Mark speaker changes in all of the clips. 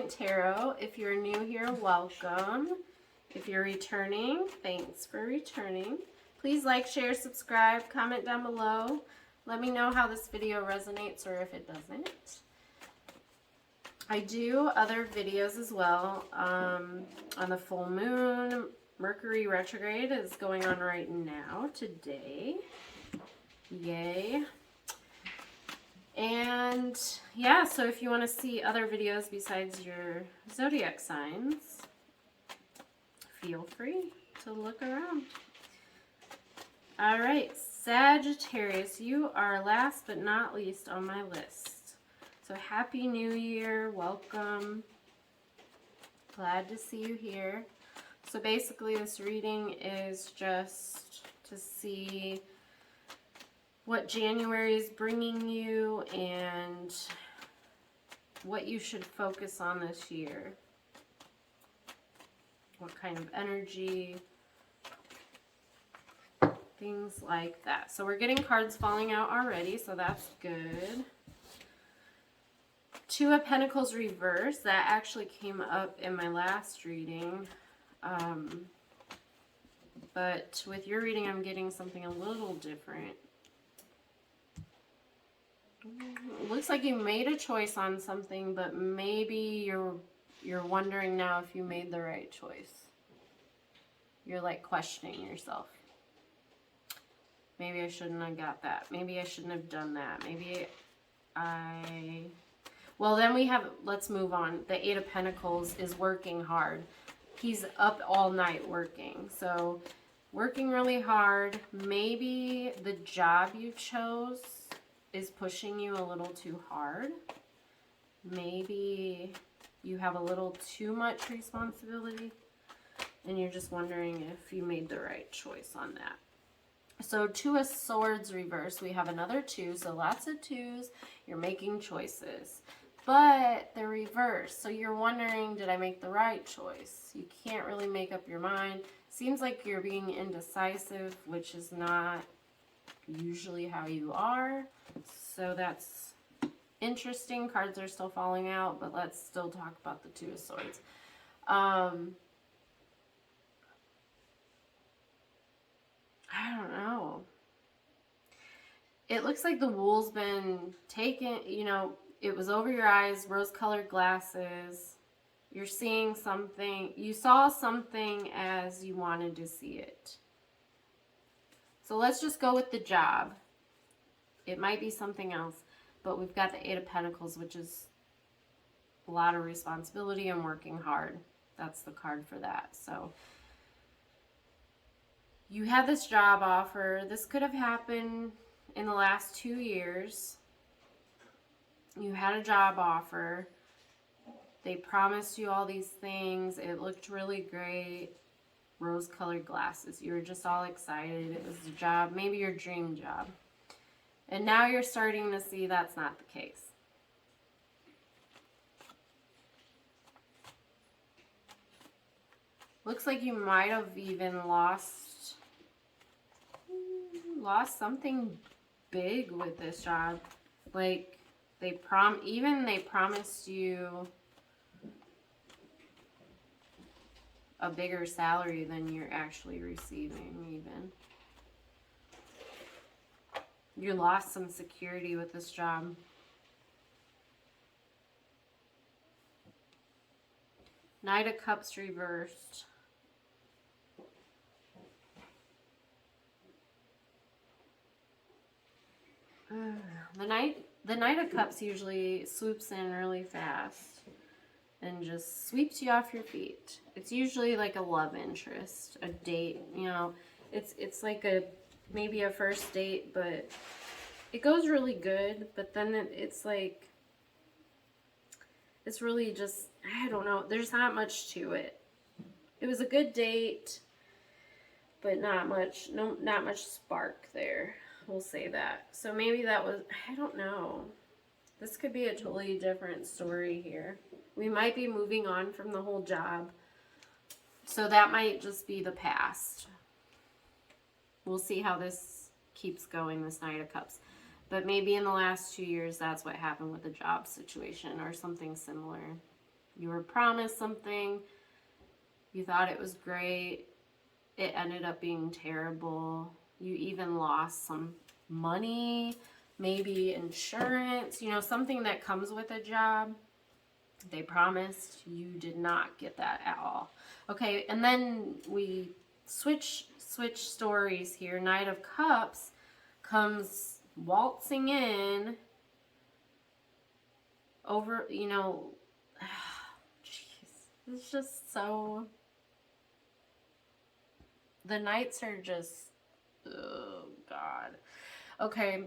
Speaker 1: Brilliant Tarot. If you're new here, welcome. If you're returning, thanks for returning. Please like, share, subscribe, comment down below. Let me know how this video resonates or if it doesn't. I do other videos as well on the full moon. Mercury retrograde is going on right now, today. Yay. And yeah, so if you want to see other videos besides your zodiac signs, feel free to look around. All right, Sagittarius, you are last but not least on my list. So Happy New Year, welcome. Glad to see you here. So basically this reading is just to see what January is bringing you and what you should focus on this year. What kind of energy, things like that. So we're getting cards falling out already, so that's good. Two of Pentacles reverse, that actually came up in my last reading. But with your reading, I'm getting something a little different. It looks like you made a choice on something, but maybe you're wondering now if you made the right choice. You're like questioning yourself. Maybe I shouldn't have got that. Maybe I shouldn't have done that. Maybe well, then we have, let's move on. The Eight of Pentacles is working hard. He's up all night working. So working really hard. Maybe the job you chose is pushing you a little too hard. Maybe you have a little too much responsibility and you're just wondering if you made the right choice on that. So Two of Swords reverse, we have another two, so lots of twos. You're making choices, but the reverse. So you're wondering, did I make the right choice? You can't really make up your mind. Seems like you're being indecisive, which is not usually how you are. So that's interesting. Cards are still falling out, but let's still talk about the Two of Swords. I don't know. It looks like the wool's been taken, you know, it was over your eyes, rose-colored glasses. You're seeing something. You saw something as you wanted to see it. So let's just go with the job. It might be something else, but we've got the Eight of Pentacles, which is a lot of responsibility and working hard. That's the card for that. So you had this job offer. This could have happened in the last 2 years. You had a job offer. They promised you all these things. It looked really great. Rose-colored glasses. You were just all excited. It was a job, maybe your dream job. And now you're starting to see that's not the case. Looks like you might have even lost something big with this job. Like they promised you a bigger salary than you're actually receiving even. You lost some security with this job. Knight of Cups reversed. The Knight of Cups usually swoops in really fast and just sweeps you off your feet. It's usually like a love interest, a date, you know. It's like maybe a first date, but it goes really good, but then it's like, it's really just, I don't know, there's not much to it. It was a good date, but not much spark there. We'll say that. So maybe that was, I don't know. This could be a totally different story here. We might be moving on from the whole job. So that might just be the past. We'll see how this keeps going, this Knight of Cups. But maybe in the last 2 years, that's what happened with the job situation or something similar. You were promised something. You thought it was great. It ended up being terrible. You even lost some money, maybe insurance, you know, something that comes with a job. They promised. You did not get that at all. Okay, and then we switch stories here. Knight of Cups comes waltzing in over, you know, jeez, it's just so, the Knights are just, oh God. Okay,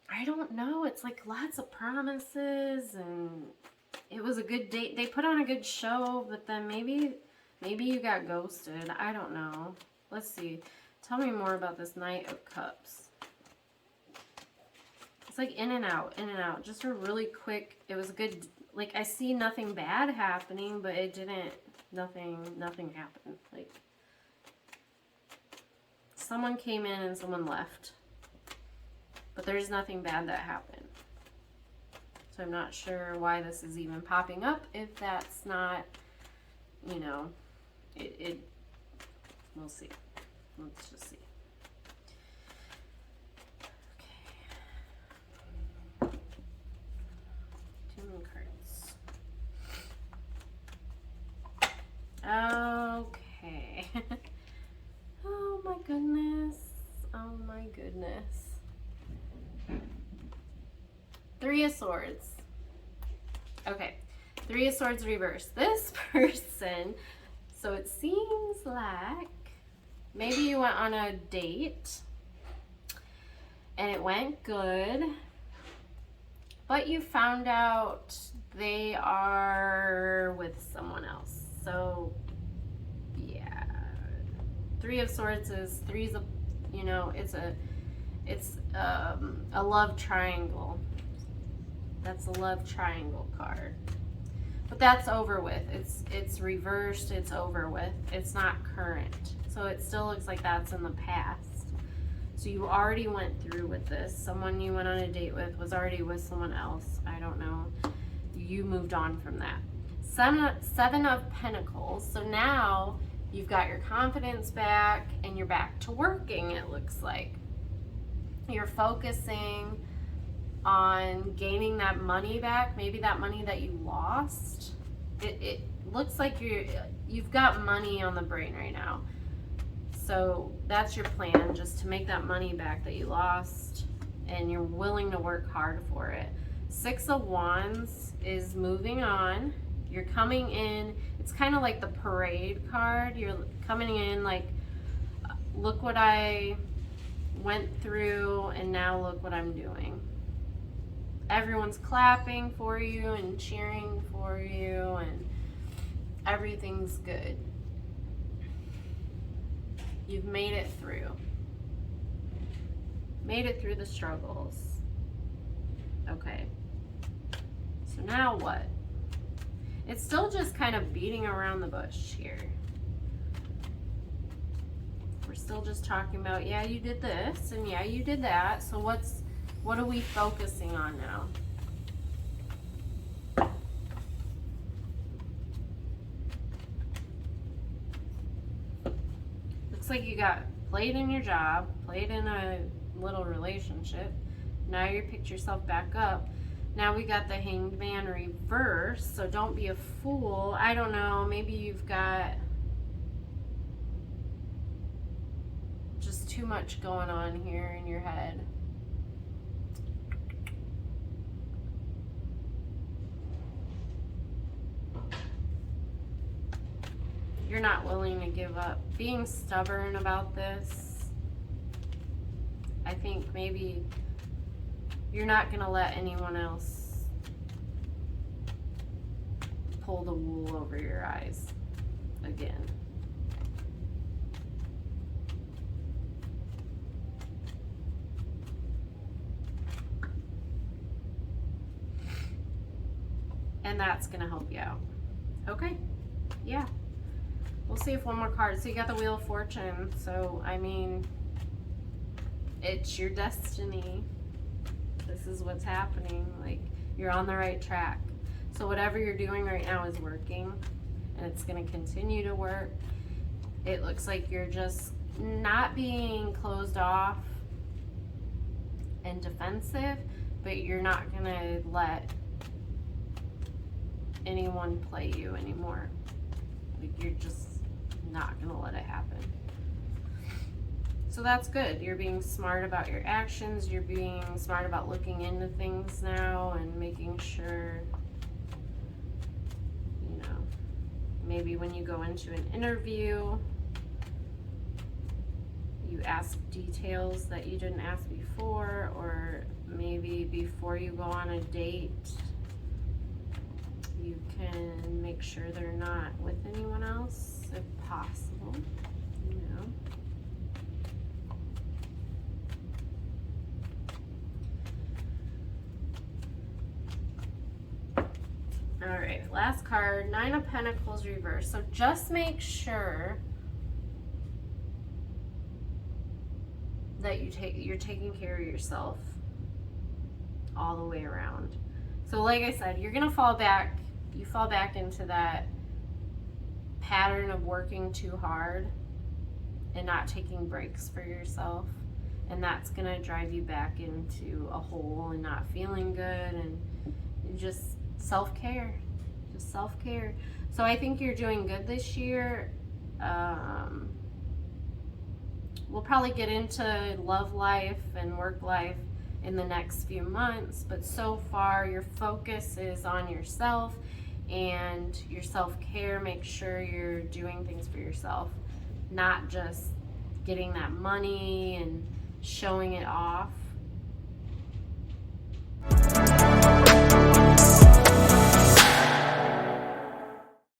Speaker 1: I don't know, it's like lots of promises, and it was a good date. They put on a good show, but then maybe you got ghosted. I don't know. Let's see. Tell me more about this Knight of Cups. It's like in and out, just a really quick, it was a good, like I see nothing bad happening, but it didn't, nothing happened. Like someone came in and someone left, but there's nothing bad that happened. So I'm not sure why this is even popping up if that's not, you know, we'll see. Let's just see. Okay. Too many cards. Okay. Oh my goodness. Oh my goodness. Three of Swords. Okay. Three of Swords reversed. This person, so it seems like maybe you went on a date and it went good, but you found out they are with someone else. So yeah, Three of Swords is three's a, you know, it's a love triangle. That's a love triangle card. But that's over with. It's reversed, it's over with. It's not current. So it still looks like that's in the past. So you already went through with this. Someone you went on a date with was already with someone else. I don't know. You moved on from that. Seven of Pentacles. So now you've got your confidence back and you're back to working, it looks like. You're focusing on gaining that money back, maybe that money that you lost. It looks like you've got money on the brain right now. So that's your plan, just to make that money back that you lost, and you're willing to work hard for it. Six of Wands is moving on. You're coming in, it's kind of like the parade card. You're coming in like, look what I went through and now look what I'm doing. Everyone's clapping for you and cheering for you, and everything's good. You've made it through. Made it through the struggles. Okay. So now what? It's still just kind of beating around the bush here. We're still just talking about, yeah, you did this, and yeah, you did that. So what are we focusing on now? Looks like you got played in your job, played in a little relationship. Now you picked yourself back up. Now we got the Hanged Man reverse, so don't be a fool. I don't know, maybe you've got just too much going on here in your head. You're not willing to give up. Being stubborn about this. I think maybe you're not going to let anyone else pull the wool over your eyes again. And that's going to help you out. Okay? Yeah. We'll see if one more card. So you got the Wheel of Fortune. So, I mean, it's your destiny. This is what's happening. Like, you're on the right track. So whatever you're doing right now is working, and it's going to continue to work. It looks like you're just not being closed off and defensive, but you're not going to let anyone play you anymore. Like, you're just not going to let it happen. So that's good. You're being smart about your actions. You're being smart about looking into things now and making sure, you know, maybe when you go into an interview, you ask details that you didn't ask before, or maybe before you go on a date, you can make sure they're not with anyone else if possible, you know. All right, last card, Nine of Pentacles reversed. So just make sure that you're taking care of yourself all the way around. So like I said, you're gonna fall back. You fall back into that pattern of working too hard and not taking breaks for yourself, and that's gonna drive you back into a hole and not feeling good, and just self-care. Just self-care. So I think you're doing good this year. We'll probably get into love life and work life in the next few months, but so far your focus is on yourself and your self-care. Make sure you're doing things for yourself, not just getting that money and showing it off.